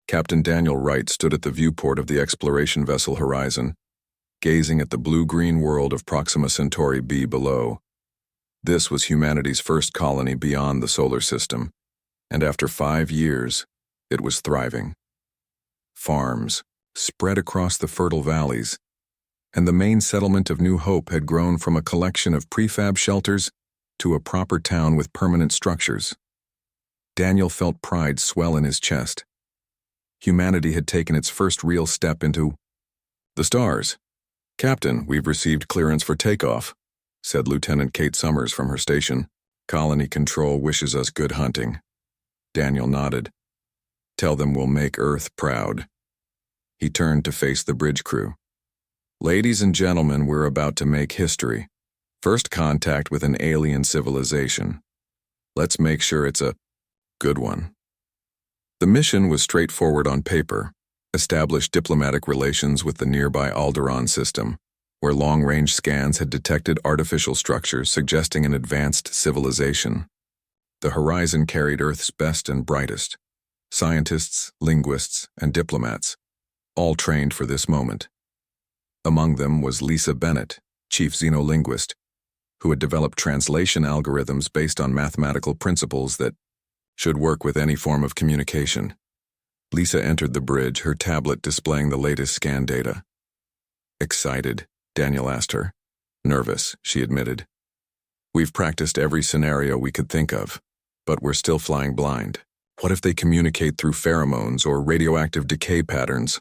Captain Daniel Wright stood at the viewport of the exploration vessel Horizon, gazing at the blue-green world of Proxima Centauri b below. This was humanity's first colony beyond the solar system, and after 5 years, it was thriving. Farms spread across the fertile valleys, and the main settlement of New Hope had grown from a collection of prefab shelters to a proper town with permanent structures. Daniel felt pride swell in his chest. Humanity had taken its first real step into the stars. "Captain, we've received clearance for takeoff," said Lieutenant Kate Summers from her station. "Colony Control wishes us good hunting." Daniel nodded. "Tell them we'll make Earth proud." He turned to face the bridge crew. "Ladies and gentlemen, we're about to make history. First contact with an alien civilization. Let's make sure it's a good one." The mission was straightforward on paper: establish diplomatic relations with the nearby Alderaan system, where long-range scans had detected artificial structures suggesting an advanced civilization. The Horizon carried Earth's best and brightest: scientists, linguists, and diplomats, all trained for this moment. Among them was Lisa Bennett, chief xenolinguist, who had developed translation algorithms based on mathematical principles that should work with any form of communication. Lisa entered the bridge, her tablet displaying the latest scan data. "Excited?" Daniel asked her. "Nervous," she admitted. "We've practiced every scenario we could think of, but we're still flying blind. What if they communicate through pheromones or radioactive decay patterns?"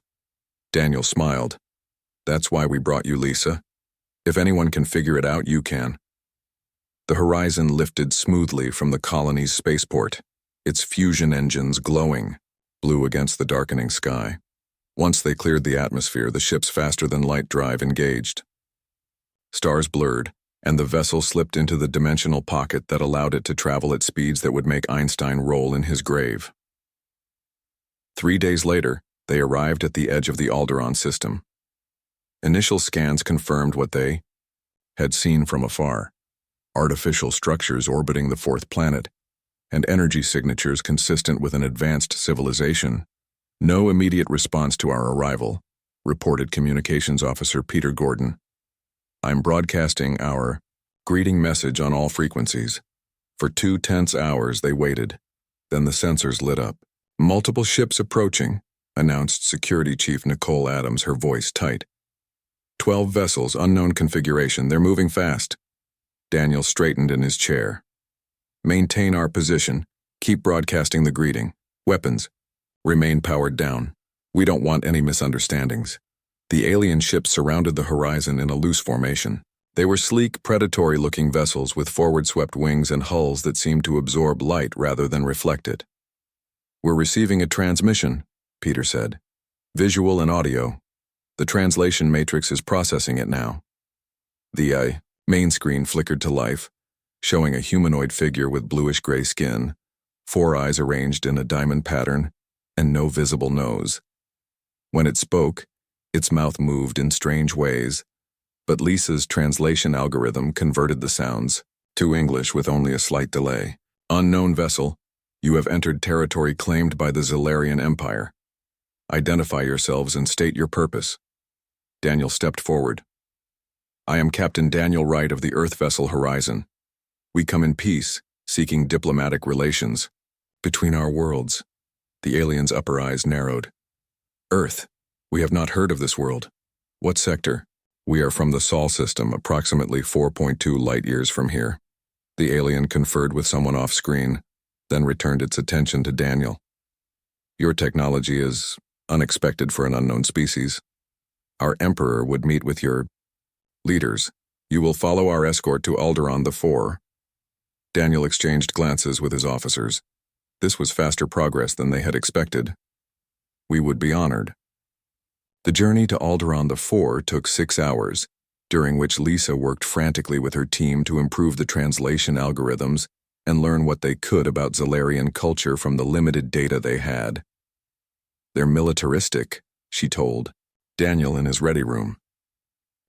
Daniel smiled. "That's why we brought you, Lisa. If anyone can figure it out, you can." The Horizon lifted smoothly from the colony's spaceport, its fusion engines glowing, blue against the darkening sky. Once they cleared the atmosphere, the ship's faster-than-light drive engaged. Stars blurred, and the vessel slipped into the dimensional pocket that allowed it to travel at speeds that would make Einstein roll in his grave. 3 days later, they arrived at the edge of the Alderaan system. Initial scans confirmed what they had seen from afar: artificial structures orbiting the fourth planet, and energy signatures consistent with an advanced civilization. "No immediate response to our arrival," reported Communications Officer Peter Gordon. "I'm broadcasting our greeting message on all frequencies." For 2 tense hours they waited. Then the sensors lit up. "Multiple ships approaching," announced Security Chief Nicole Adams, her voice tight. 12 vessels, unknown configuration. They're moving fast." Daniel straightened in his chair. "Maintain our position. Keep broadcasting the greeting. Weapons. Remain powered down. We don't want any misunderstandings." The alien ships surrounded the Horizon in a loose formation. They were sleek, predatory-looking vessels with forward-swept wings and hulls that seemed to absorb light rather than reflect it. "We're receiving a transmission," Peter said. "Visual and audio. The translation matrix is processing it now." The main screen flickered to life, showing a humanoid figure with bluish-gray skin, 4 eyes arranged in a diamond pattern, and no visible nose. When it spoke, its mouth moved in strange ways, but Lisa's translation algorithm converted the sounds to English with only a slight delay. "Unknown vessel, you have entered territory claimed by the Zalarian Empire. Identify yourselves and state your purpose." Daniel stepped forward. "I am Captain Daniel Wright of the Earth vessel Horizon. We come in peace, seeking diplomatic relations between our worlds." The alien's upper eyes narrowed. "Earth. We have not heard of this world. What sector?" "We are from the Sol system, approximately 4.2 light-years from here." The alien conferred with someone off-screen, then returned its attention to Daniel. "Your technology is unexpected for an unknown species. Our Emperor would meet with your leaders. You will follow our escort to Alderaan the 4. Daniel exchanged glances with his officers. This was faster progress than they had expected. "We would be honored." The journey to Alderaan the 4 took 6 hours, during which Lisa worked frantically with her team to improve the translation algorithms and learn what they could about Zalarian culture from the limited data they had. "They're militaristic," she told Daniel in his ready room.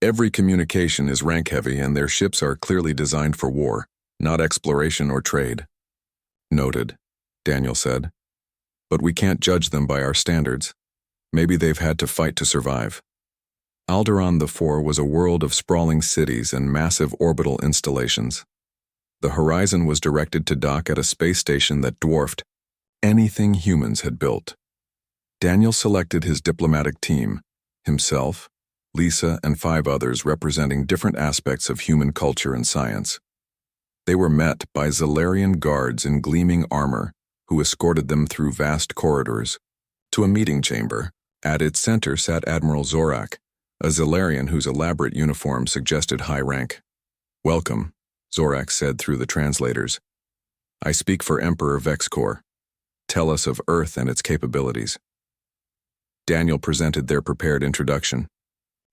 "Every communication is rank-heavy, and their ships are clearly designed for war, not exploration or trade." "Noted," Daniel said. But we can't judge them by our standards. Maybe they've had to fight to survive. Alderaan IV was a world of sprawling cities and massive orbital installations. The Horizon was directed to dock at a space station that dwarfed anything humans had built. Daniel selected his diplomatic team, himself, Lisa, and 5 others representing different aspects of human culture and science. They were met by Zalarian guards in gleaming armor who escorted them through vast corridors to a meeting chamber. At its center sat Admiral Zorak, a Zalarian whose elaborate uniform suggested high rank. "Welcome," Zorak said through the translators. "I speak for Emperor Vexcor. Tell us of Earth and its capabilities." Daniel presented their prepared introduction.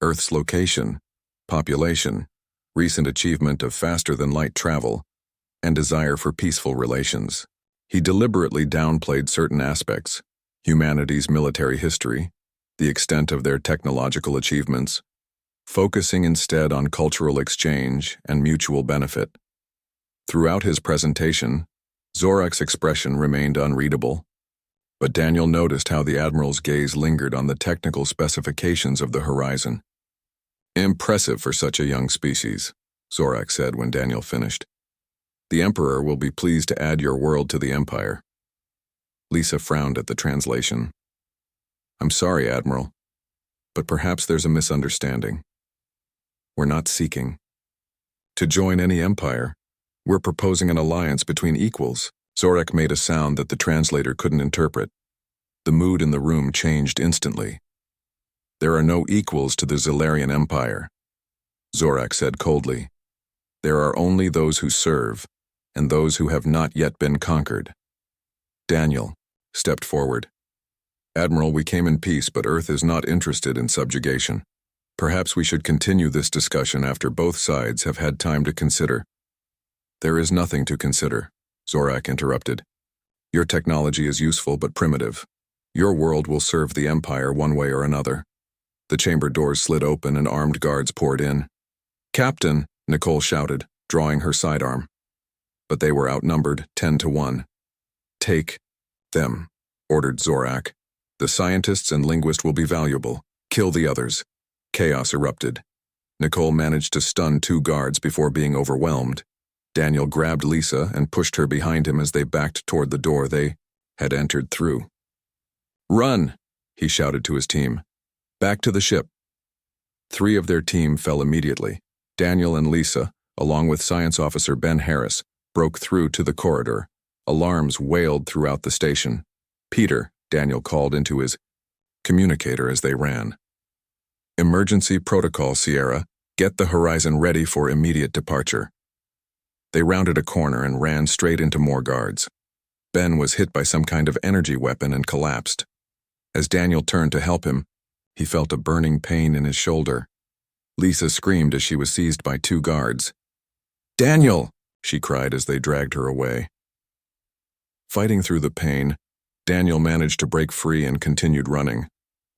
Earth's location, population, recent achievement of faster-than-light travel, and desire for peaceful relations. He deliberately downplayed certain aspects: humanity's military history, the extent of their technological achievements, focusing instead on cultural exchange and mutual benefit. Throughout his presentation, Zorak's expression remained unreadable, but Daniel noticed how the Admiral's gaze lingered on the technical specifications of the Horizon. "Impressive for such a young species," Zorak said when Daniel finished. "The Emperor will be pleased to add your world to the Empire." Lisa frowned at the translation. "I'm sorry, Admiral, but perhaps there's a misunderstanding. We're not seeking to join any empire. We're proposing an alliance between equals." Zorak made a sound that the translator couldn't interpret. The mood in the room changed instantly. "There are no equals to the Zalarian Empire," Zorak said coldly. "There are only those who serve, and those who have not yet been conquered." Daniel stepped forward. "Admiral, we came in peace, but Earth is not interested in subjugation. Perhaps we should continue this discussion after both sides have had time to consider." "There is nothing to consider," Zorak interrupted. "Your technology is useful but primitive. Your world will serve the Empire one way or another." The chamber doors slid open and armed guards poured in. "Captain," Nicole shouted, drawing her sidearm. But they were outnumbered 10-1. "Take them," ordered Zorak. "The scientists and linguist will be valuable. Kill the others." Chaos erupted. Nicole managed to stun 2 guards before being overwhelmed. Daniel grabbed Lisa and pushed her behind him as they backed toward the door they had entered through. "Run!" he shouted to his team. "Back to the ship." 3 of their team fell immediately. Daniel and Lisa, along with Science Officer Ben Harris, broke through to the corridor. Alarms wailed throughout the station. "Peter," Daniel called into his communicator as they ran. "Emergency protocol, Sierra. Get the Horizon ready for immediate departure." They rounded a corner and ran straight into more guards. Ben was hit by some kind of energy weapon and collapsed. As Daniel turned to help him, he felt a burning pain in his shoulder. Lisa screamed as she was seized by 2 guards. "Daniel!" she cried as they dragged her away. Fighting through the pain, Daniel managed to break free and continued running,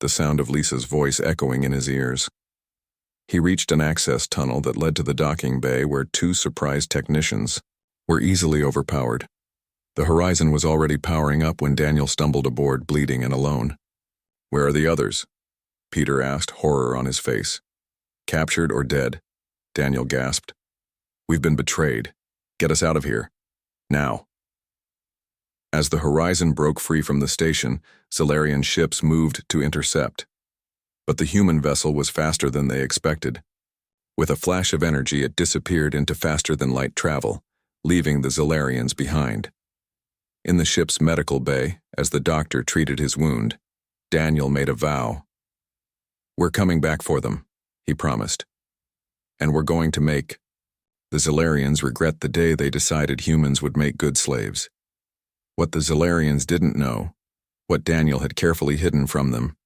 the sound of Lisa's voice echoing in his ears. He reached an access tunnel that led to the docking bay where 2 surprised technicians were easily overpowered. The Horizon was already powering up when Daniel stumbled aboard, bleeding and alone. "Where are the others?" Peter asked, horror on his face. "Captured or dead?" Daniel gasped. "We've been betrayed. Get us out of here. Now." As the Horizon broke free from the station, Zalarian ships moved to intercept. But the human vessel was faster than they expected. With a flash of energy, it disappeared into faster-than-light travel, leaving the Zalarians behind. In the ship's medical bay, as the doctor treated his wound, Daniel made a vow. "We're coming back for them," he promised. "And we're going to make the Zalarians regret the day they decided humans would make good slaves." What the Zalarians didn't know, what Daniel had carefully hidden from them,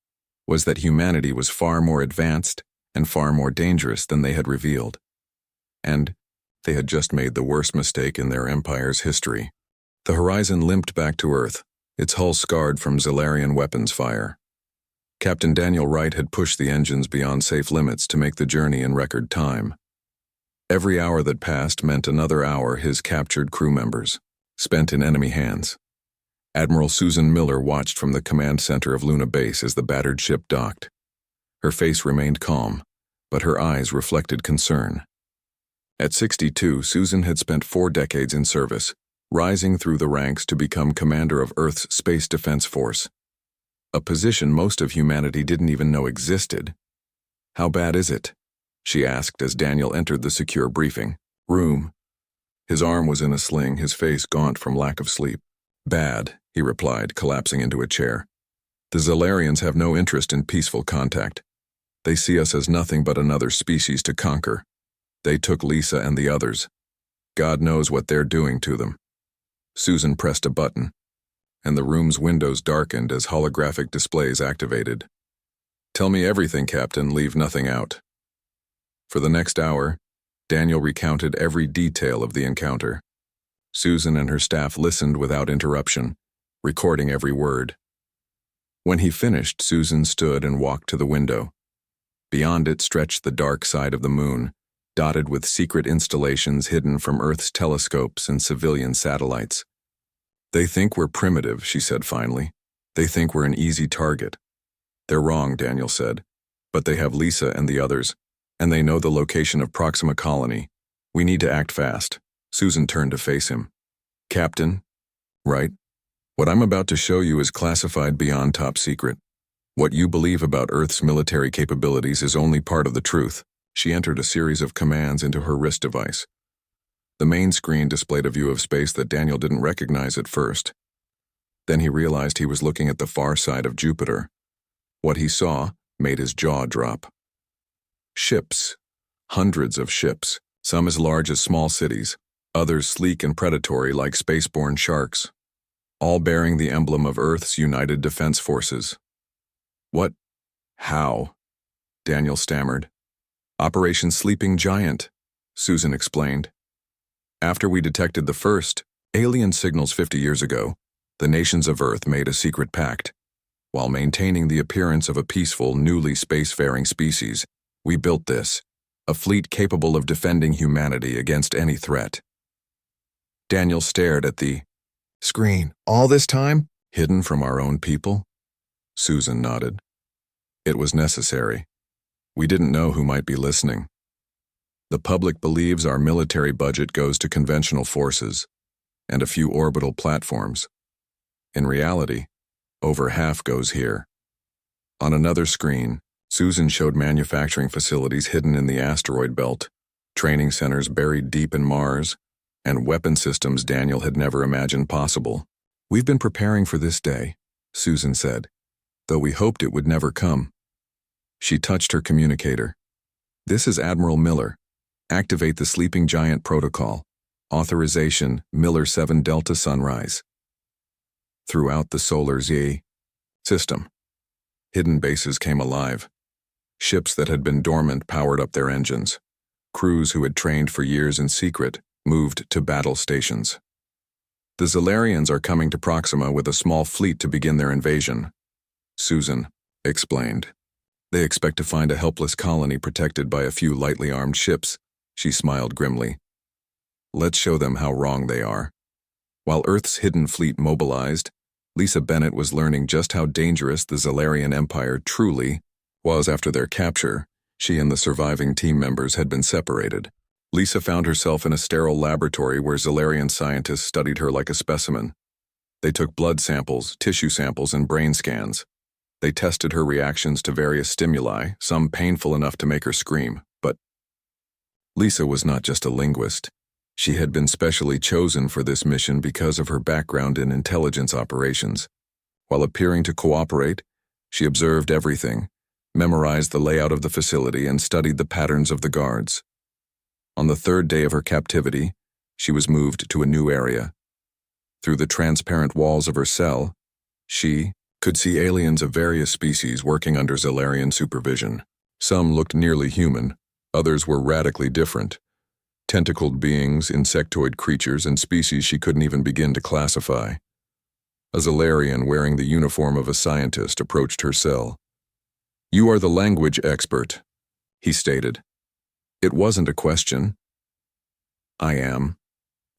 was that humanity was far more advanced and far more dangerous than they had revealed. And they had just made the worst mistake in their empire's history. The Horizon limped back to Earth, its hull scarred from Zalarian weapons fire. Captain Daniel Wright had pushed the engines beyond safe limits to make the journey in record time. Every hour that passed meant another hour his captured crew members spent in enemy hands. Admiral Susan Miller watched from the command center of Luna Base as the battered ship docked. Her face remained calm, but her eyes reflected concern. At 62, Susan had spent 4 decades in service, rising through the ranks to become commander of Earth's Space Defense Force, a position most of humanity didn't even know existed. "How bad is it?" she asked as Daniel entered the secure briefing room. His arm was in a sling, his face gaunt from lack of sleep. "Bad," he replied, collapsing into a chair. "The Zalarians have no interest in peaceful contact. They see us as nothing but another species to conquer. They took Lisa and the others. God knows what they're doing to them." Susan pressed a button, and the room's windows darkened as holographic displays activated. "Tell me everything, Captain, leave nothing out." For the next hour, Daniel recounted every detail of the encounter. Susan and her staff listened without interruption, recording every word. When he finished, Susan stood and walked to the window. Beyond it stretched the dark side of the moon, dotted with secret installations hidden from Earth's telescopes and civilian satellites. "They think we're primitive," she said finally. "They think we're an easy target." "They're wrong," Daniel said. "But they have Lisa and the others, and they know the location of Proxima Colony. We need to act fast." Susan turned to face him. "Captain, right? What I'm about to show you is classified beyond top secret. What you believe about Earth's military capabilities is only part of the truth." She entered a series of commands into her wrist device. The main screen displayed a view of space that Daniel didn't recognize at first. Then he realized he was looking at the far side of Jupiter. What he saw made his jaw drop. Ships. Hundreds of ships, some as large as small cities, others sleek and predatory like spaceborne sharks, all bearing the emblem of Earth's United Defense Forces. "What? How?" Daniel stammered. "Operation Sleeping Giant," Susan explained. "After we detected the first alien signals 50 years ago, the nations of Earth made a secret pact. While maintaining the appearance of a peaceful, newly spacefaring species, we built this, a fleet capable of defending humanity against any threat." Daniel stared at the screen. "All this time? Hidden from our own people?" Susan nodded. "It was necessary. We didn't know who might be listening. The public believes our military budget goes to conventional forces and a few orbital platforms. In reality, over half goes here." On another screen, Susan showed manufacturing facilities hidden in the asteroid belt, training centers buried deep in Mars, and weapon systems Daniel had never imagined possible. "We've been preparing for this day," Susan said, "though we hoped it would never come." She touched her communicator. "This is Admiral Miller. Activate the Sleeping Giant Protocol. Authorization, Miller 7 Delta Sunrise." Throughout the Solar Z system, hidden bases came alive. Ships that had been dormant powered up their engines. Crews who had trained for years in secret moved to battle stations. "The Zalarians are coming to Proxima with a small fleet to begin their invasion," Susan explained. "They expect to find a helpless colony protected by a few lightly armed ships." She smiled grimly. "Let's show them how wrong they are." While Earth's hidden fleet mobilized, Lisa Bennett was learning just how dangerous the Zalarian Empire truly was. After their capture, she and the surviving team members had been separated. Lisa found herself in a sterile laboratory where Zalarian scientists studied her like a specimen. They took blood samples, tissue samples, and brain scans. They tested her reactions to various stimuli, some painful enough to make her scream, but Lisa was not just a linguist. She had been specially chosen for this mission because of her background in intelligence operations. While appearing to cooperate, she observed everything, memorized the layout of the facility, and studied the patterns of the guards. On the 3rd day of her captivity, she was moved to a new area. Through the transparent walls of her cell, she could see aliens of various species working under Zalarian supervision. Some looked nearly human, others were radically different. Tentacled beings, insectoid creatures, and species she couldn't even begin to classify. A Zalarian wearing the uniform of a scientist approached her cell. "You are the language expert," he stated. It wasn't a question. "I am,"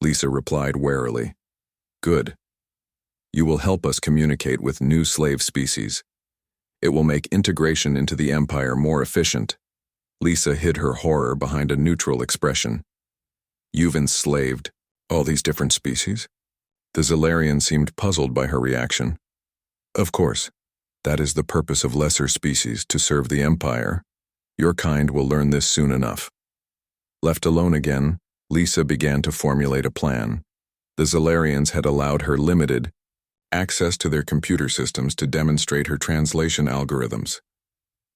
Lisa replied warily. "Good. You will help us communicate with new slave species. It will make integration into the Empire more efficient. Lisa hid her horror behind a neutral expression. You've enslaved all these different species? The Zilarian seemed puzzled by her reaction. Of course, that is the purpose of lesser species, to serve the Empire. Your kind will learn this soon enough. Left alone again, Lisa began to formulate a plan. The Zilarians had allowed her limited access to their computer systems to demonstrate her translation algorithms.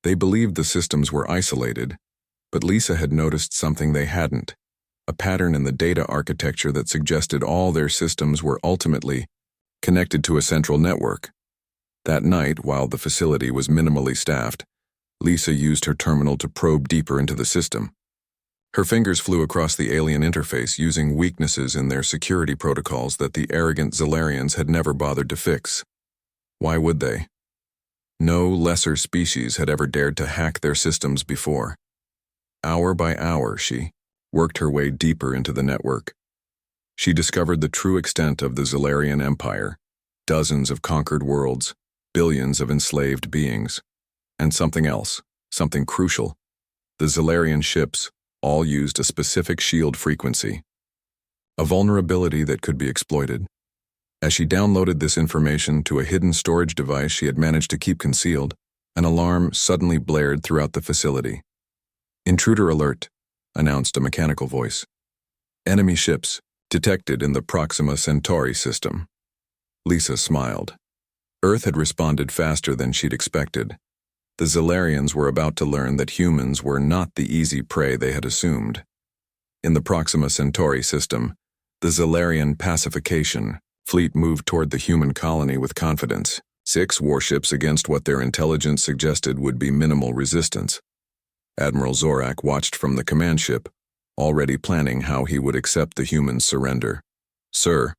They believed the systems were isolated, but Lisa had noticed something they hadn't, a pattern in the data architecture that suggested all their systems were ultimately connected to a central network. That night, while the facility was minimally staffed, Lisa used her terminal to probe deeper into the system. Her fingers flew across the alien interface using weaknesses in their security protocols that the arrogant Zilarians had never bothered to fix. Why would they? No lesser species had ever dared to hack their systems before. Hour by hour, she worked her way deeper into the network. She discovered the true extent of the Zilarian Empire, dozens of conquered worlds, billions of enslaved beings, and something else, something crucial. The Zilarian ships all used a specific shield frequency, a vulnerability that could be exploited. As she downloaded this information to a hidden storage device she had managed to keep concealed, an alarm suddenly blared throughout the facility. "Intruder alert," announced a mechanical voice. "Enemy ships detected in the Proxima Centauri system." Lisa smiled. Earth had responded faster than she'd expected. The Zilarians were about to learn that humans were not the easy prey they had assumed. In the Proxima Centauri system, the Zilarian pacification fleet moved toward the human colony with confidence. 6 warships against what their intelligence suggested would be minimal resistance. Admiral Zorak watched from the command ship, already planning how he would accept the humans' surrender. "Sir,"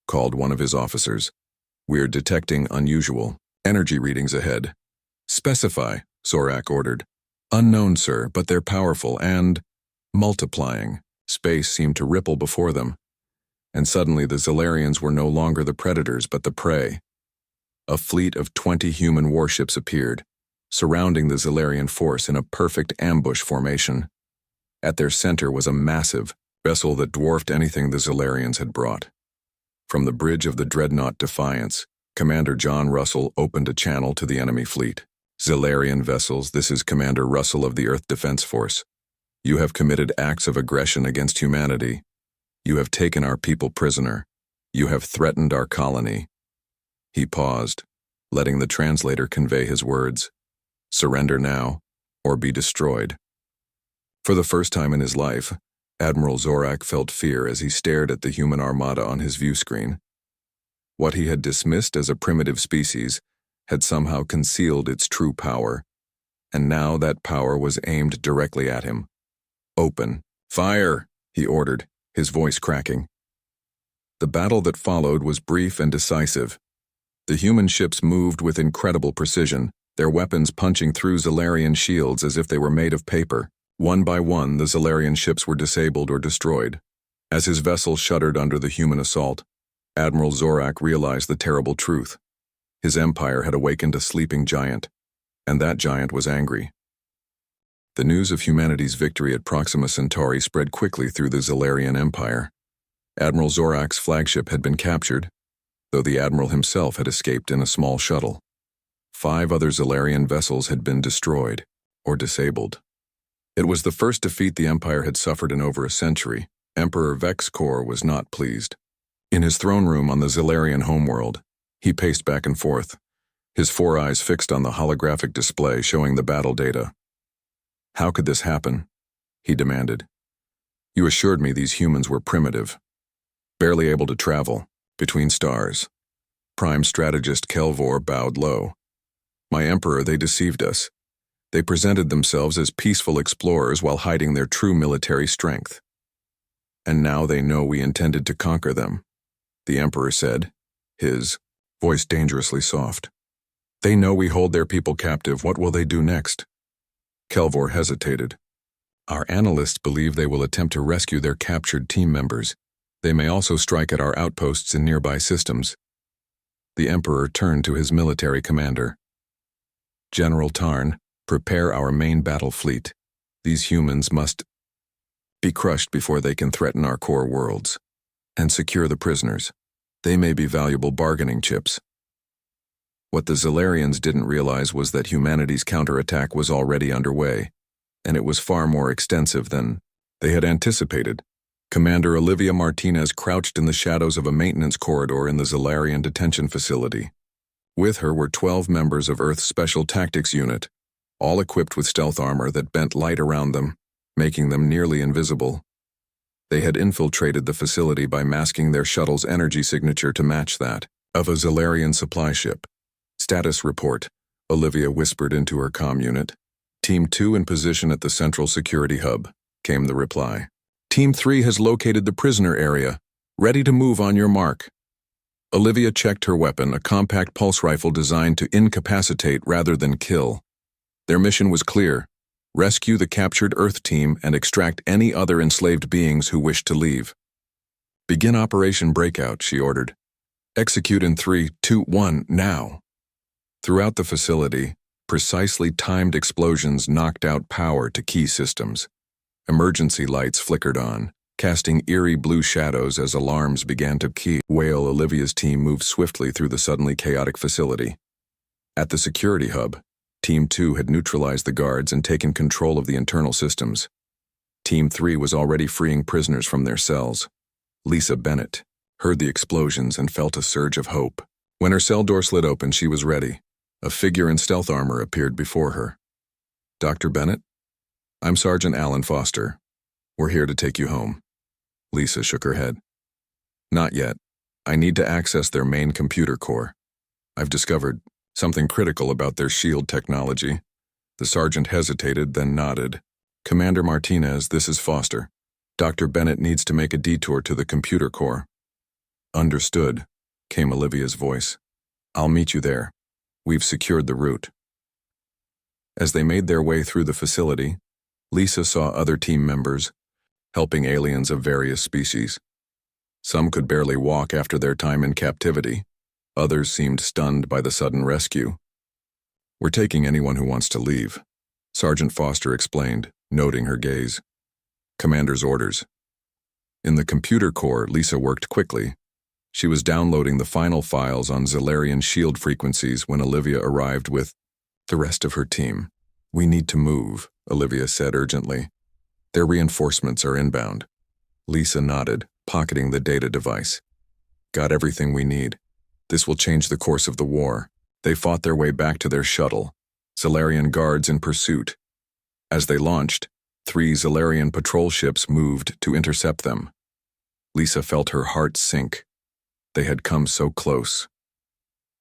called one of his officers, "we're detecting unusual energy readings ahead." "Specify," Zorak ordered. "Unknown, sir, but they're powerful and multiplying." Space seemed to ripple before them, and suddenly the Zilarians were no longer the predators but the prey. A fleet of 20 human warships appeared, surrounding the Zilarian force in a perfect ambush formation. At their center was a massive vessel that dwarfed anything the Zilarians had brought. From the bridge of the dreadnought Defiance, Commander John Russell opened a channel to the enemy fleet. "Zilarian vessels, this is Commander Russell of the Earth Defense Force. You have committed acts of aggression against humanity. You have taken our people prisoner. You have threatened our colony." He paused, letting the translator convey his words. "Surrender now, or be destroyed." For the first time in his life, Admiral Zorak felt fear as he stared at the human armada on his view screen. What he had dismissed as a primitive species had somehow concealed its true power, and now that power was aimed directly at him. "Open fire," he ordered, his voice cracking. The battle that followed was brief and decisive. The human ships moved with incredible precision, their weapons punching through Zilarian shields as if they were made of paper. One by one, the Zilarian ships were disabled or destroyed. As his vessel shuddered under the human assault, Admiral Zorak realized the terrible truth. His empire had awakened a sleeping giant, and that giant was angry. The news of humanity's victory at Proxima Centauri spread quickly through the Zilarian Empire. Admiral Zorak's flagship had been captured, though the admiral himself had escaped in a small shuttle. 5 other Zilarian vessels had been destroyed or disabled. It was the first defeat the Empire had suffered in over a century. Emperor Vexcor was not pleased. In his throne room on the Zilarian homeworld, he paced back and forth, his 4 eyes fixed on the holographic display showing the battle data. "How could this happen?" he demanded. "You assured me these humans were primitive, barely able to travel between stars." Prime strategist Kelvor bowed low. "My emperor, they deceived us. They presented themselves as peaceful explorers while hiding their true military strength. And now they know we intended to conquer them," the emperor said, his voice dangerously soft. "They know we hold their people captive. What will they do next?" Kelvor hesitated. "Our analysts believe they will attempt to rescue their captured team members. They may also strike at our outposts in nearby systems." The Emperor turned to his military commander. General Tarn, prepare our main battle fleet. These humans must be crushed before they can threaten our core worlds. And secure the prisoners. They may be valuable bargaining chips. What the Zilarians didn't realize was that humanity's counterattack was already underway, and it was far more extensive than they had anticipated. Commander Olivia Martinez crouched in the shadows of a maintenance corridor in the Zilarian detention facility. With her were 12 members of Earth's Special Tactics Unit, all equipped with stealth armor that bent light around them, making them nearly invisible. They had infiltrated the facility by masking their shuttle's energy signature to match that of a Zilarian supply ship. Status report, Olivia whispered into her comm unit. Team 2 in position at the central security hub, came the reply. Team 3 has located the prisoner area, ready to move on your mark. Olivia checked her weapon, a compact pulse rifle designed to incapacitate rather than kill. Their mission was clear: rescue the captured Earth team and extract any other enslaved beings who wished to leave. Begin Operation Breakout, she ordered. Execute in 3, 2, 1, now. Throughout the facility, precisely timed explosions knocked out power to key systems. Emergency lights flickered on, casting eerie blue shadows as alarms began to key. Whale Olivia's team moved swiftly through the suddenly chaotic facility. At the security hub, Team 2 had neutralized the guards and taken control of the internal systems. Team 3 was already freeing prisoners from their cells. Lisa Bennett heard the explosions and felt a surge of hope. When her cell door slid open, she was ready. A figure in stealth armor appeared before her. Dr. Bennett? I'm Sergeant Alan Foster. We're here to take you home. Lisa shook her head. Not yet. I need to access their main computer core. I've discovered something critical about their shield technology. The sergeant hesitated, then nodded. Commander Martinez, this is Foster. Dr. Bennett needs to make a detour to the computer core. Understood, came Olivia's voice. I'll meet you there. We've secured the route. As they made their way through the facility, Lisa saw other team members, helping aliens of various species. Some could barely walk after their time in captivity. Others seemed stunned by the sudden rescue. We're taking anyone who wants to leave, Sergeant Foster explained, noting her gaze. Commander's orders. In the computer core, Lisa worked quickly. She was downloading the final files on Zilarian shield frequencies when Olivia arrived with the rest of her team. We need to move, Olivia said urgently. Their reinforcements are inbound. Lisa nodded, pocketing the data device. Got everything we need. This will change the course of the war. They fought their way back to their shuttle, Zilarian guards in pursuit. As they launched, 3 Zilarian patrol ships moved to intercept them. Lisa felt her heart sink. They had come so close.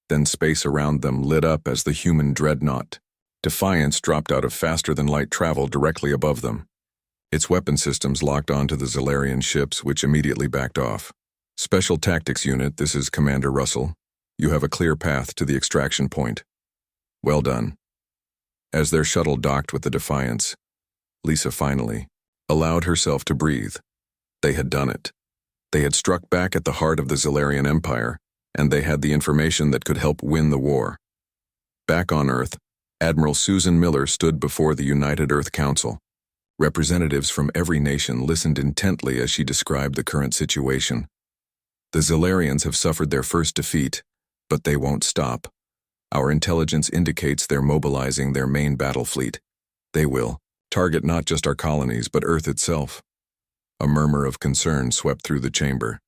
Then space around them lit up as the human dreadnought, Defiance, dropped out of faster-than-light travel directly above them. Its weapon systems locked onto the Zilarian ships, which immediately backed off. Special Tactics Unit, this is Commander Russell. You have a clear path to the extraction point. Well done. As their shuttle docked with the Defiance, Lisa finally allowed herself to breathe. They had done it. They had struck back at the heart of the Zilarian Empire, and they had the information that could help win the war. Back on Earth, Admiral Susan Miller stood before the United Earth Council. Representatives from every nation listened intently as she described the current situation. The Zilarians have suffered their first defeat, but they won't stop. Our intelligence indicates they're mobilizing their main battle fleet. They will target not just our colonies, but Earth itself. A murmur of concern swept through the chamber.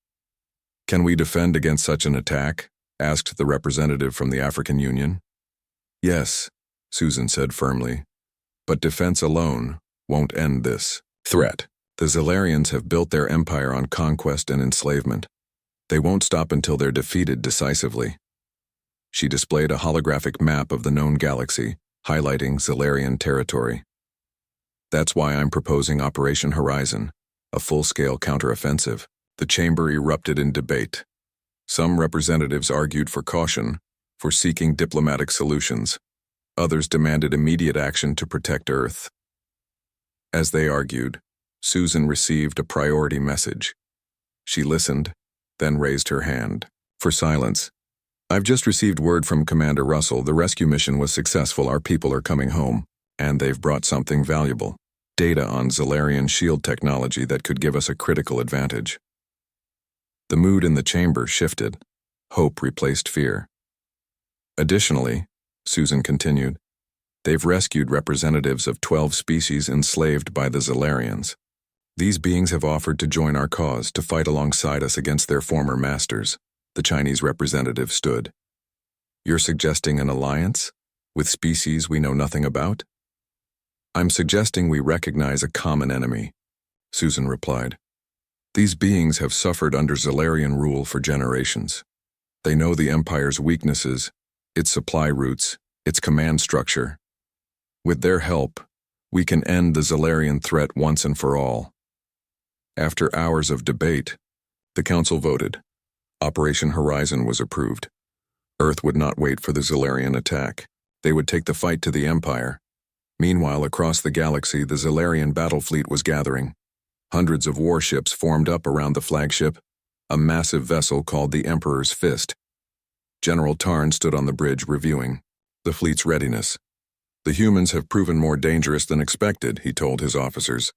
Can we defend against such an attack? Asked the representative from the African Union. Yes, Susan said firmly, but defense alone won't end this threat. The Zilarians have built their empire on conquest and enslavement. They won't stop until they're defeated decisively. She displayed a holographic map of the known galaxy, highlighting Zilarian territory. That's why I'm proposing Operation Horizon, a full-scale counteroffensive. The chamber erupted in debate. Some representatives argued for caution, for seeking diplomatic solutions. Others demanded immediate action to protect Earth. As they argued, Susan received a priority message. She listened, then raised her hand for silence. I've just received word from Commander Russell. The rescue mission was successful. Our people are coming home, and they've brought something valuable. Data on Zalarian shield technology that could give us a critical advantage. The mood in the chamber shifted. Hope replaced fear. Additionally, Susan continued, they've rescued representatives of 12 species enslaved by the Zalarians. These beings have offered to join our cause, to fight alongside us against their former masters. The Chinese representative stood. You're suggesting an alliance? With species we know nothing about? I'm suggesting we recognize a common enemy, Susan replied. These beings have suffered under Zalarian rule for generations. They know the Empire's weaknesses, its supply routes, its command structure. With their help, we can end the Zalarian threat once and for all. After hours of debate, the Council voted. Operation Horizon was approved. Earth would not wait for the Zalarian attack. They would take the fight to the Empire. Meanwhile, across the galaxy, the Zalarian battle fleet was gathering. Hundreds of warships formed up around the flagship, a massive vessel called the Emperor's Fist. General Tarn stood on the bridge reviewing the fleet's readiness. The humans have proven more dangerous than expected, he told his officers.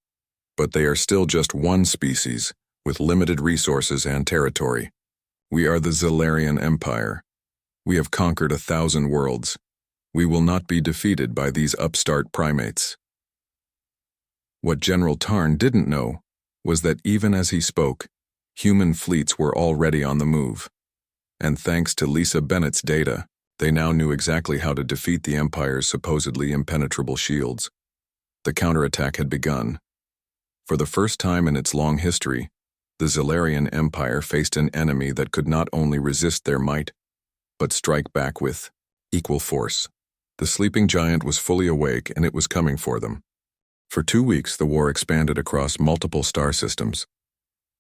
But they are still just one species, with limited resources and territory. We are the Zalarian Empire. We have conquered 1,000 worlds. We will not be defeated by these upstart primates. What General Tarn didn't know was that even as he spoke, human fleets were already on the move. And thanks to Lisa Bennett's data, they now knew exactly how to defeat the Empire's supposedly impenetrable shields. The counterattack had begun. For the first time in its long history, the Zalarian Empire faced an enemy that could not only resist their might, but strike back with equal force. The sleeping giant was fully awake, and it was coming for them. For 2 weeks, the war expanded across multiple star systems.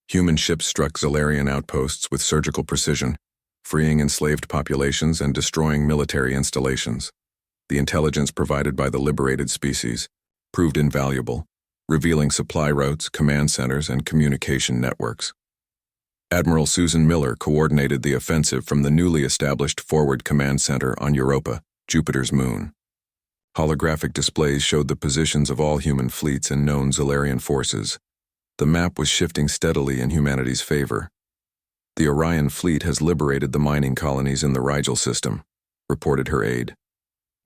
Human ships struck Zalarian outposts with surgical precision, freeing enslaved populations and destroying military installations. The intelligence provided by the liberated species proved invaluable, revealing supply routes, command centers, and communication networks. Admiral Susan Miller coordinated the offensive from the newly established Forward Command Center on Europa, Jupiter's moon. Holographic displays showed the positions of all human fleets and known Zalarian forces. The map was shifting steadily in humanity's favor. The Orion fleet has liberated the mining colonies in the Rigel system, reported her aide.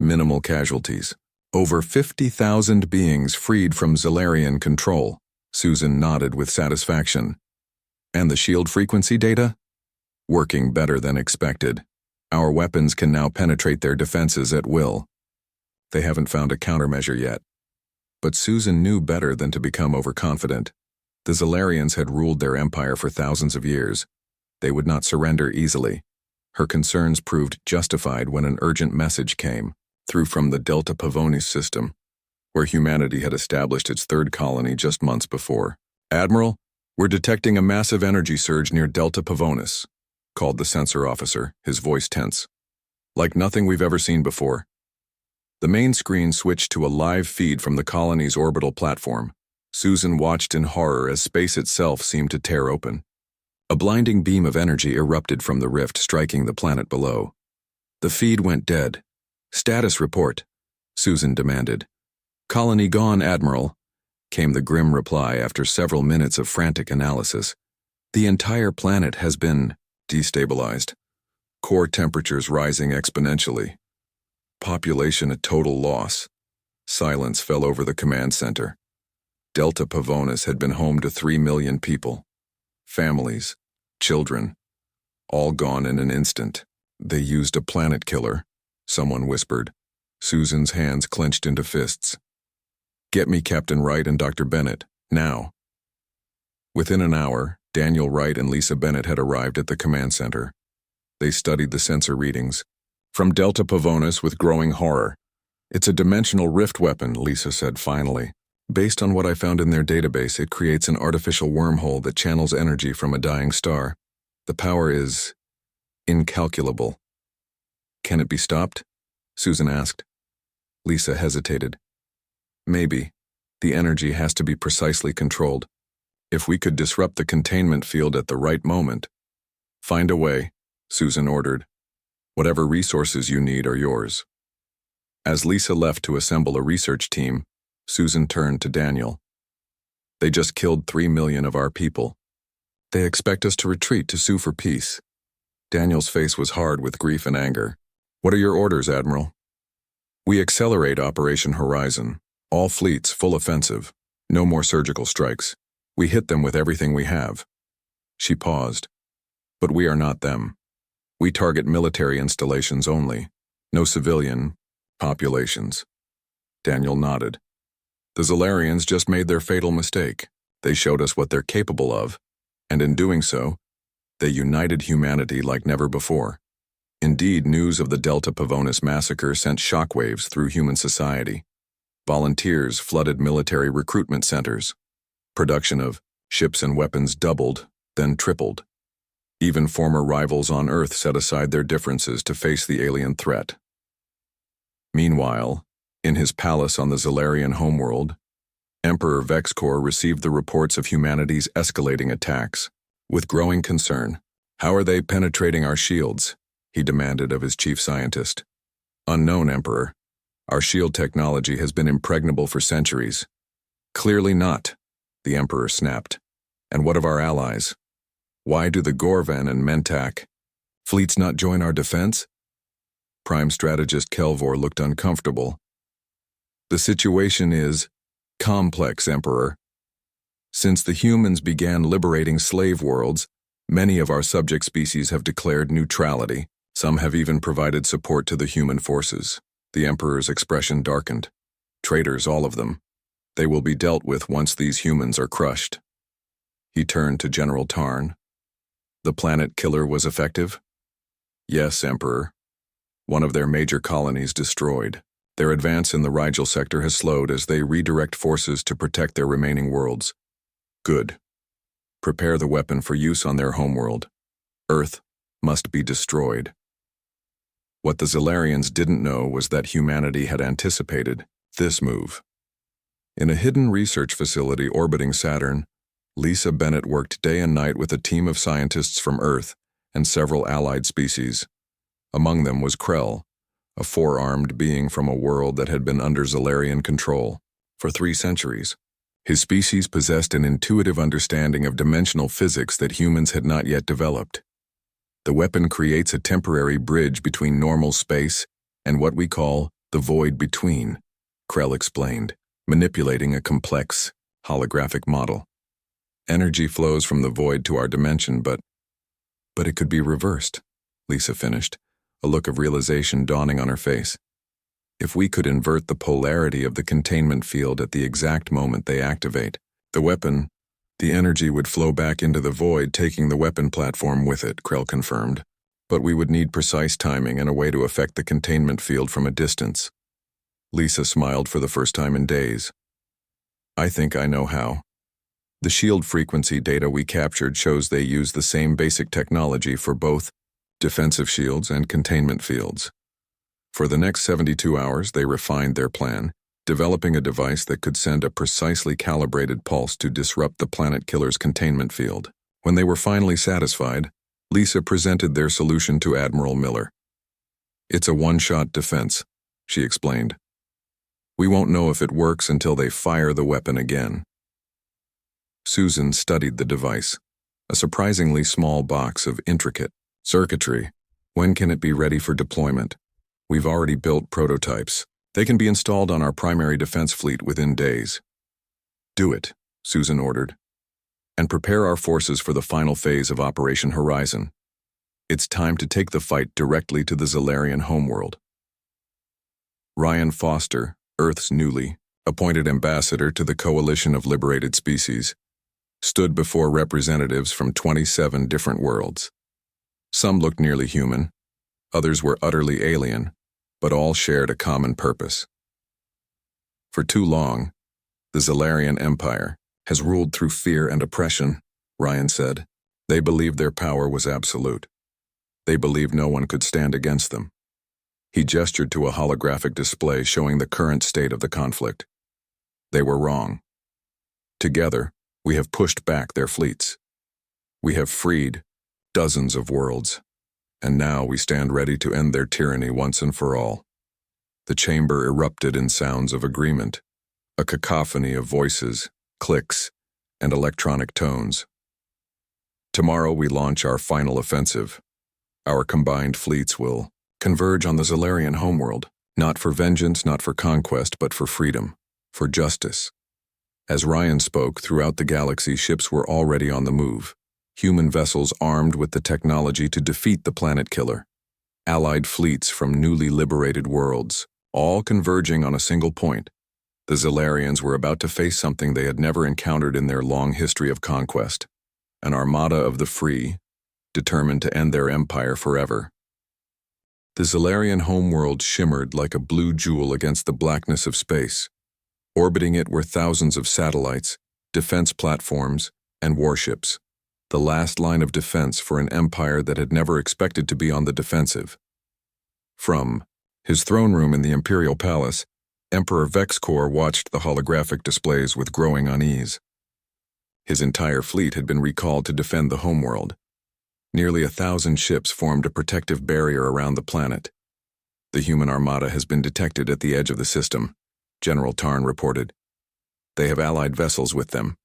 Minimal casualties. Over 50,000 beings freed from Zalarian control. Susan nodded with satisfaction. And the shield frequency data? Working better than expected. Our weapons can now penetrate their defenses at will. They haven't found a countermeasure yet. But Susan knew better than to become overconfident. The Zalarians had ruled their empire for thousands of years. They would not surrender easily. Her concerns proved justified when an urgent message came through from the Delta Pavonis system, where humanity had established its third colony just months before. Admiral, we're detecting a massive energy surge near Delta Pavonis, called the sensor officer, his voice tense. Like nothing we've ever seen before. The main screen switched to a live feed from the colony's orbital platform. Susan watched in horror as space itself seemed to tear open. A blinding beam of energy erupted from the rift, striking the planet below. The feed went dead. Status report, Susan demanded. Colony gone, Admiral, came the grim reply after several minutes of frantic analysis. The entire planet has been destabilized. Core temperatures rising exponentially. Population a total loss. Silence fell over the command center. Delta Pavonis had been home to 3 million people. Families, children, all gone in an instant. They used a planet killer, someone whispered. Susan's hands clenched into fists. Get me Captain Wright and Dr. Bennett, now. Within an hour, Daniel Wright and Lisa Bennett had arrived at the command center. They studied the sensor readings. From Delta Pavonis with growing horror. It's a dimensional rift weapon, Lisa said finally. Based on what I found in their database, it creates an artificial wormhole that channels energy from a dying star. The power is incalculable. Can it be stopped? Susan asked. Lisa hesitated. Maybe. The energy has to be precisely controlled. If we could disrupt the containment field at the right moment. Find a way, Susan ordered. Whatever resources you need are yours. As Lisa left to assemble a research team, Susan turned to Daniel. They just killed 3 million of our people. They expect us to retreat to sue for peace. Daniel's face was hard with grief and anger. What are your orders, Admiral? We accelerate Operation Horizon. All fleets full offensive. No more surgical strikes. We hit them with everything we have. She paused. But we are not them. We target military installations only. No civilian populations. Daniel nodded. The Zalarians just made their fatal mistake. They showed us what they're capable of, and in doing so, they united humanity like never before. Indeed, news of the Delta Pavonis massacre sent shockwaves through human society. Volunteers flooded military recruitment centers. Production of ships and weapons doubled, then tripled. Even former rivals on Earth set aside their differences to face the alien threat. Meanwhile, in his palace on the Zalarian homeworld, Emperor Vexcor received the reports of humanity's escalating attacks. With growing concern, how are they penetrating our shields? He demanded of his chief scientist. Unknown, Emperor. Our shield technology has been impregnable for centuries. Clearly not, the Emperor snapped. And what of our allies? Why do the Gorvan and Mentak fleets not join our defense? Prime Strategist Kelvor looked uncomfortable. The situation is complex, Emperor. Since the humans began liberating slave worlds, many of our subject species have declared neutrality. Some have even provided support to the human forces. The Emperor's expression darkened. Traitors, all of them. They will be dealt with once these humans are crushed. He turned to General Tarn. The planet killer was effective? Yes, Emperor. One of their major colonies destroyed. Their advance in the Rigel sector has slowed as they redirect forces to protect their remaining worlds. Good. Prepare the weapon for use on their homeworld. Earth must be destroyed. What the Zalarians didn't know was that humanity had anticipated this move. In a hidden research facility orbiting Saturn, Lisa Bennett worked day and night with a team of scientists from Earth and several allied species. Among them was Krell, a four-armed being from a world that had been under Zalarian control for 3 centuries. His species possessed an intuitive understanding of dimensional physics that humans had not yet developed. The weapon creates a temporary bridge between normal space and what we call the void between, Krell explained, manipulating a complex, holographic model. Energy flows from the void to our dimension, but it could be reversed, Lisa finished, a look of realization dawning on her face. If we could invert the polarity of the containment field at the exact moment they activate the weapon, the energy would flow back into the void, taking the weapon platform with it, Krell confirmed. But we would need precise timing and a way to affect the containment field from a distance. Lisa smiled for the first time in days. I think I know how. The shield frequency data we captured shows they use the same basic technology for both defensive shields and containment fields. For the next 72 hours, they refined their plan, developing a device that could send a precisely calibrated pulse to disrupt the planet killer's containment field. When they were finally satisfied, Lisa presented their solution to Admiral Miller. It's a one-shot defense, she explained. We won't know if it works until they fire the weapon again. Susan studied the device, a surprisingly small box of intricate circuitry. When can it be ready for deployment? We've already built prototypes. They can be installed on our primary defense fleet within days. Do it, Susan ordered, and prepare our forces for the final phase of Operation Horizon. It's time to take the fight directly to the Zalarian homeworld. Ryan Foster, Earth's newly appointed ambassador to the Coalition of Liberated Species, stood before representatives from 27 different worlds. Some looked nearly human, others were utterly alien, but all shared a common purpose. For too long, the Zalarian Empire has ruled through fear and oppression, Ryan said. They believed their power was absolute. They believed no one could stand against them. He gestured to a holographic display showing the current state of the conflict. They were wrong. Together, we have pushed back their fleets. We have freed dozens of worlds, and now we stand ready to end their tyranny once and for all. The chamber erupted in sounds of agreement, a cacophony of voices, clicks, and electronic tones. Tomorrow we launch our final offensive. Our combined fleets will converge on the Zalarian homeworld, not for vengeance, not for conquest, but for freedom, for justice. As Ryan spoke, throughout the galaxy, ships were already on the move. Human vessels armed with the technology to defeat the planet killer. Allied fleets from newly liberated worlds, all converging on a single point. The Zalarians were about to face something they had never encountered in their long history of conquest. An armada of the free, determined to end their empire forever. The Zalarian homeworld shimmered like a blue jewel against the blackness of space. Orbiting it were thousands of satellites, defense platforms, and warships. The last line of defense for an empire that had never expected to be on the defensive. From his throne room in the Imperial Palace, Emperor Vexcor watched the holographic displays with growing unease. His entire fleet had been recalled to defend the homeworld. Nearly 1,000 ships formed a protective barrier around the planet. The human armada has been detected at the edge of the system, General Tarn reported. They have allied vessels with them,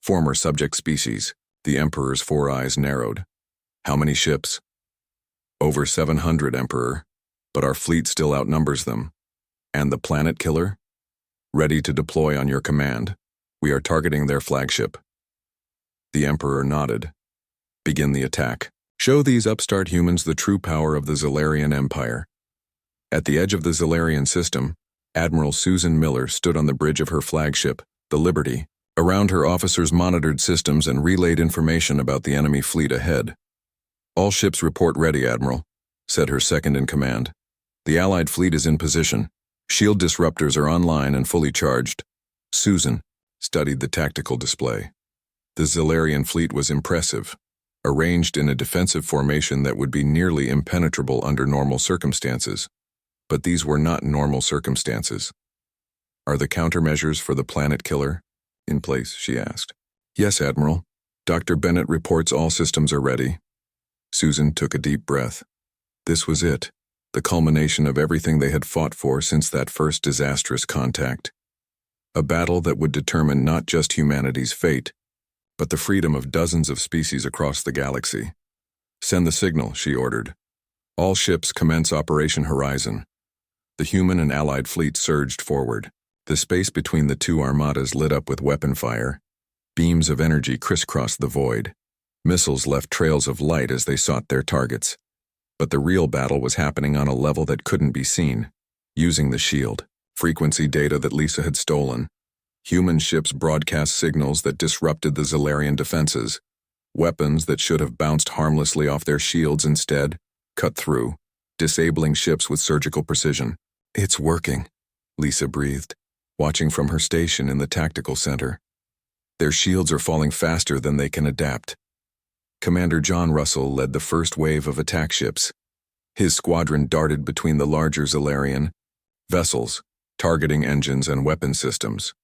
former subject species. The Emperor's four eyes narrowed. How many ships? Over 700, Emperor, but our fleet still outnumbers them. And the planet killer? Ready to deploy on your command. We are targeting their flagship. The Emperor nodded. Begin the attack. Show these upstart humans the true power of the Zalarian Empire. At the edge of the Zalarian system, Admiral Susan Miller stood on the bridge of her flagship, the Liberty. Around her, officers monitored systems and relayed information about the enemy fleet ahead. All ships report ready, Admiral, said her second-in-command. The Allied fleet is in position. Shield disruptors are online and fully charged. Susan studied the tactical display. The Zalarian fleet was impressive, arranged in a defensive formation that would be nearly impenetrable under normal circumstances. But these were not normal circumstances. Are the countermeasures for the planet killer in place? She asked. Yes, Admiral. Dr. Bennett reports all systems are ready. Susan took a deep breath. This was it, the culmination of everything they had fought for since that first disastrous contact. A battle that would determine not just humanity's fate, but the freedom of dozens of species across the galaxy. Send the signal, she ordered. All ships commence Operation Horizon. The human and allied fleet surged forward. The space between the two armadas lit up with weapon fire. Beams of energy crisscrossed the void. Missiles left trails of light as they sought their targets. But the real battle was happening on a level that couldn't be seen. Using the shield, frequency data that Lisa had stolen. Human ships broadcast signals that disrupted the Zalarian defenses. Weapons that should have bounced harmlessly off their shields instead cut through, disabling ships with surgical precision. It's working, Lisa breathed, watching from her station in the tactical center. Their shields are falling faster than they can adapt. Commander John Russell led the first wave of attack ships. His squadron darted between the larger Zalarian vessels, targeting engines and weapon systems.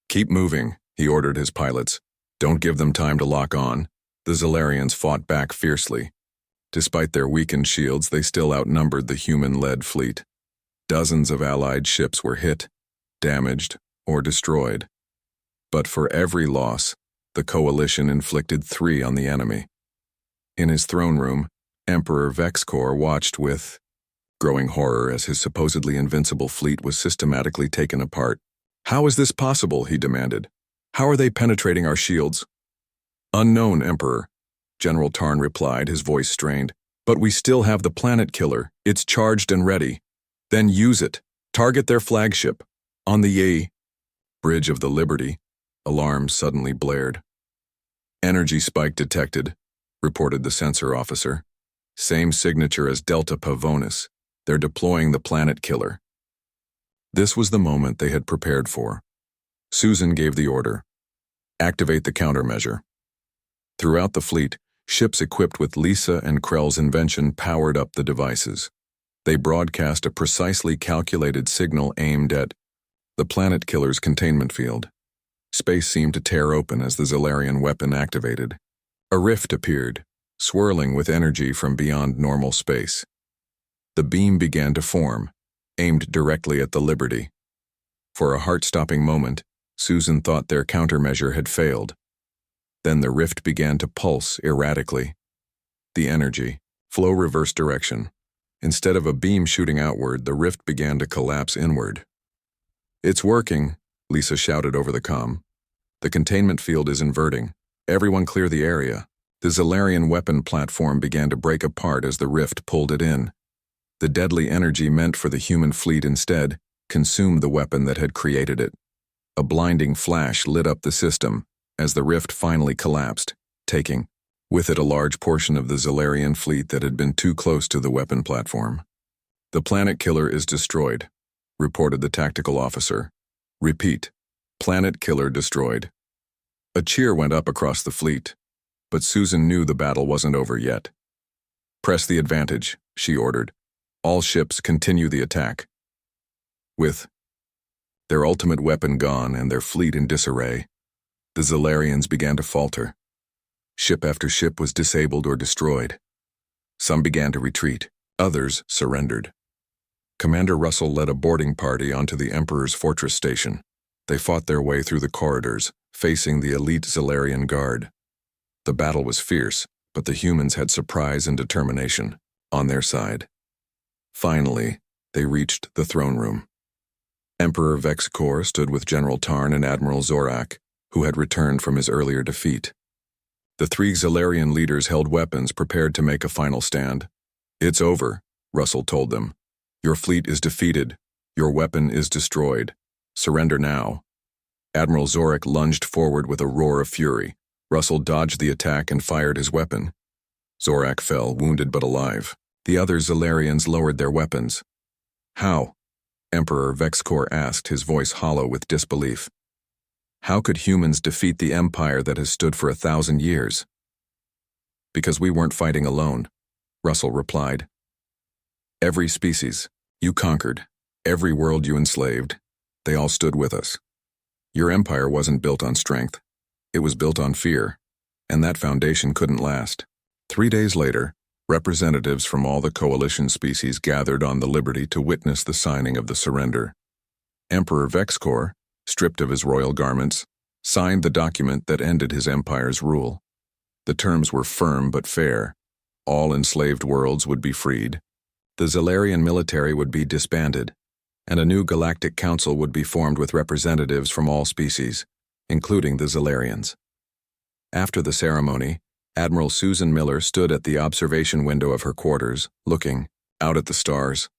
Keep moving, he ordered his pilots. Don't give them time to lock on. The Zalarians fought back fiercely. Despite their weakened shields, they still outnumbered the human-led fleet. Dozens of Allied ships were hit, damaged, or destroyed. But for every loss, the coalition inflicted 3 on the enemy. In his throne room, Emperor Vexcor watched with growing horror as his supposedly invincible fleet was systematically taken apart. How is this possible, he demanded. How are they penetrating our shields? Unknown, Emperor, General Tarn replied, his voice strained. But we still have the planet killer. It's charged and ready. Then use it. Target their flagship. On the bridge of the Liberty, alarms suddenly blared. Energy spike detected, reported the sensor officer. Same signature as Delta Pavonis. They're deploying the planet killer. This was the moment they had prepared for. Susan gave the order. Activate the countermeasure. Throughout the fleet, ships equipped with Lisa and Krell's invention powered up the devices. They broadcast a precisely calculated signal aimed at the planet killer's containment field. Space seemed to tear open as the Zalarian weapon activated. A rift appeared, swirling with energy from beyond normal space. The beam began to form, aimed directly at the Liberty. For a heart-stopping moment, Susan thought their countermeasure had failed. Then the rift began to pulse erratically. The energy, flow reverse direction. Instead of a beam shooting outward, the rift began to collapse inward. "It's working," Lisa shouted over the comm. "The containment field is inverting. Everyone clear the area." The Zalarian weapon platform began to break apart as the rift pulled it in. The deadly energy meant for the human fleet instead consumed the weapon that had created it. A blinding flash lit up the system as the rift finally collapsed, taking with it a large portion of the Zalarian fleet that had been too close to the weapon platform. "The planet killer is destroyed," reported the tactical officer. "Repeat, planet killer destroyed." A cheer went up across the fleet, but Susan knew the battle wasn't over yet. "Press the advantage," she ordered. "All ships continue the attack." With their ultimate weapon gone and their fleet in disarray, the Zalarians began to falter. Ship after ship was disabled or destroyed. Some began to retreat, others surrendered. Commander Russell led a boarding party onto the Emperor's fortress station. They fought their way through the corridors, facing the elite Zalarian guard. The battle was fierce, but the humans had surprise and determination on their side. Finally, they reached the throne room. Emperor Vexcor stood with General Tarn and Admiral Zorak, who had returned from his earlier defeat. The three Zalarian leaders held weapons, prepared to make a final stand. "It's over," Russell told them. "Your fleet is defeated. Your weapon is destroyed. Surrender now." Admiral Zorak lunged forward with a roar of fury. Russell dodged the attack and fired his weapon. Zorak fell, wounded but alive. The other Zalarians lowered their weapons. "How?" Emperor Vexcor asked, his voice hollow with disbelief. "How could humans defeat the empire that has stood for 1,000 years?" "Because we weren't fighting alone," Russell replied. "Every species you conquered, every world you enslaved, they all stood with us. Your empire wasn't built on strength. It was built on fear, and that foundation couldn't last." 3 days later, representatives from all the coalition species gathered on the Liberty to witness the signing of the surrender. Emperor Vexcor, stripped of his royal garments, signed the document that ended his empire's rule. The terms were firm but fair. All enslaved worlds would be freed. The Zalarian military would be disbanded, and a new galactic council would be formed with representatives from all species, including the Zalarians. After the ceremony, Admiral Susan Miller stood at the observation window of her quarters, looking out at the stars.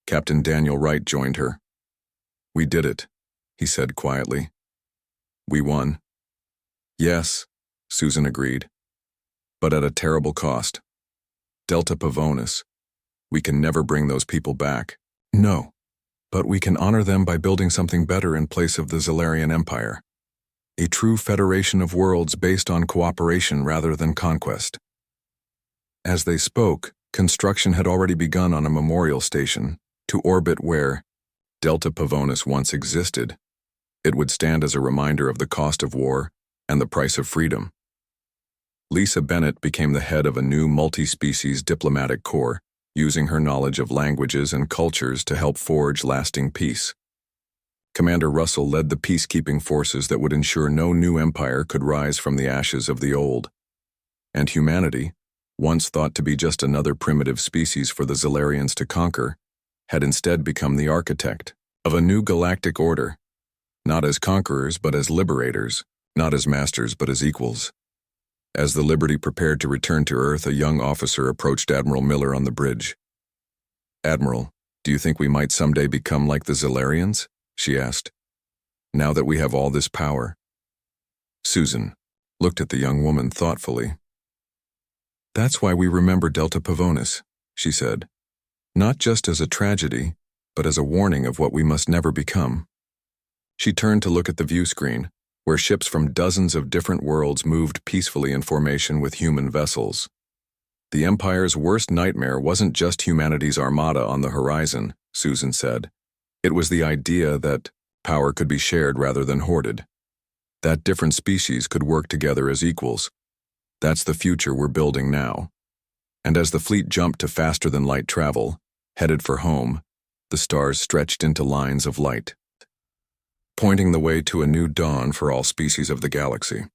Captain Daniel Wright joined her. "We did it," he said quietly. "We won." "Yes," Susan agreed, "but at a terrible cost. Delta Pavonis. We can never bring those people back." "No, but we can honor them by building something better in place of the Zalarian Empire. A true federation of worlds based on cooperation rather than conquest." As they spoke, construction had already begun on a memorial station to orbit where Delta Pavonis once existed. It would stand as a reminder of the cost of war and the price of freedom. Lisa Bennett became the head of a new multi-species diplomatic corps, using her knowledge of languages and cultures to help forge lasting peace. Commander Russell led the peacekeeping forces that would ensure no new empire could rise from the ashes of the old. And humanity, once thought to be just another primitive species for the Zalarians to conquer, had instead become the architect of a new galactic order, not as conquerors but as liberators, not as masters but as equals. As the Liberty prepared to return to Earth, a young officer approached Admiral Miller on the bridge. "Admiral, do you think we might someday become like the Zalarians?" she asked. "Now that we have all this power." Susan looked at the young woman thoughtfully. "That's why we remember Delta Pavonis," she said. "Not just as a tragedy, but as a warning of what we must never become." She turned to look at the view screen, where ships from dozens of different worlds moved peacefully in formation with human vessels. The Empire's worst nightmare wasn't just humanity's armada on the horizon, Susan said. It was the idea that power could be shared rather than hoarded, that different species could work together as equals. That's the future we're building now. And as the fleet jumped to faster-than-light travel, headed for home, the stars stretched into lines of light, pointing the way to a new dawn for all species of the galaxy.